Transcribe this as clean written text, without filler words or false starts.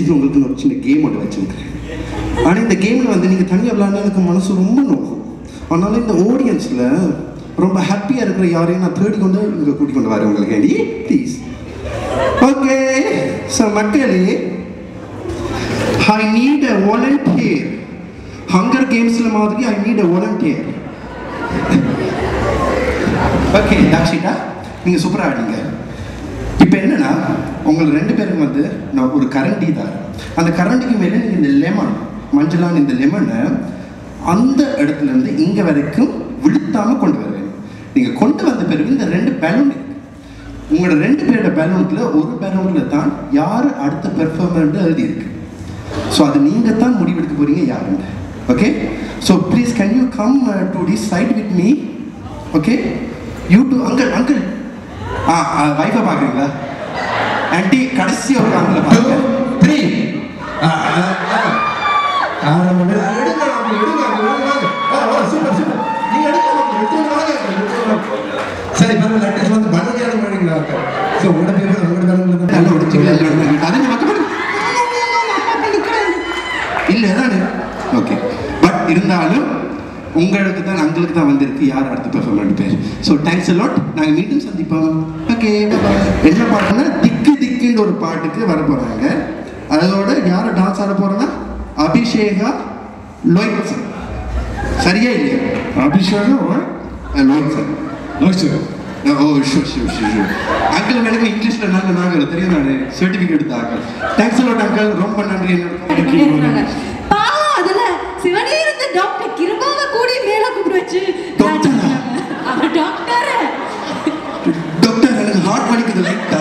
Basically உங்களுக்கு ஒரு சின்ன கேம் ஒன்று வச்சுருக்கேன். ஆனால் இந்த கேமில் வந்து நீங்கள் தனியாக விளையாண்டா எனக்கு மனசு ரொம்ப நோக்கும். அதனால இந்த ஆடியன்ஸில் ரொம்ப ஹாப்பியாக இருக்கிற யாரையும் நான் தேடி கொண்டு இங்கே கூட்டிக் கொண்டு வரேன் உங்களுக்கு வேண்டி ப்ளீஸ். ஓகே ஸோ மக்களே, I need a volunteer. Hunger கேம்ஸில் மாதிரி I need a volunteer. Okay Dakshita, நீங்கள் சூப்பராக ஆடிங்க. இப்போ என்னன்னா உங்கள் 2 பேருக்கு வந்து நான் ஒரு கரண்டி தான். அந்த கரண்டிக்கு மேலே நீங்கள் இந்த லெமன், மஞ்சளான இந்த லெமனை அந்த இடத்துலேருந்து இங்கே வரைக்கும் விழுத்தாமல் கொண்டு வருவேன். நீங்கள் கொண்டு வந்த பிறகு இந்த 2 பலூன் இருக்கு. உங்களோட 2 பேரோட பலூனில் ஒரு பலூனில் தான் யார் அடுத்த பெர்ஃபார்மர் எழுதியிருக்கு. ஸோ அது நீங்கள் தான் முடிவெடுக்க போகிறீங்க யாருன்னு. Okay, so please can you come to this side with me. Okay, you to uncle uncle wifi பார்க்குறீங்களா? ஆன்டி கடைசி ஒரு அங்கிள் பாருங்க. 3 சரி பரவாயில்ல, அட்லீஸ்ட் வந்து பலகையான மழைங்களா ஸோ உங்களோட பேர் இல்லை தானே? ஓகே, பட் இருந்தாலும் உங்களுக்கு தான் அங்களுக்கு தான் வந்திருக்கு யார் அடுத்த பெர்ஃபார்மன்ஸ் பேர். So thanks a lot. நாங்கள் மீண்டும் சந்திப்போம். ஓகே, என்ன பாட்டுன்னா திக்கு திக்குன்னு ஒரு பாட்டுக்கு வர போகிறாங்க. அதோட யார் டான்ஸ் ஆட போகிறோன்னா அபிஷேகா லோஹித் சார். சரியா இல்லையா? அபிஷேகா Lohith sir. Oh sure sure sure sure uncle. எனக்கு இங்கிலீஷில் நாங்கள் தெரியும், நான் சர்டிஃபிகேட் எடுத்த ஆக்கள். தேங்க்ஸ் லாட் அங்கிள், ரொம்ப நன்றி. அதுல சிவனே இருந்த டாக்டர் கிருபாவை கூடி மேல கூப்பிட்டு வச்சு டாக்டர் டாக்டர் டாக்டர் எனக்கு ஹார்ட் வலிக்குது லைட்டா.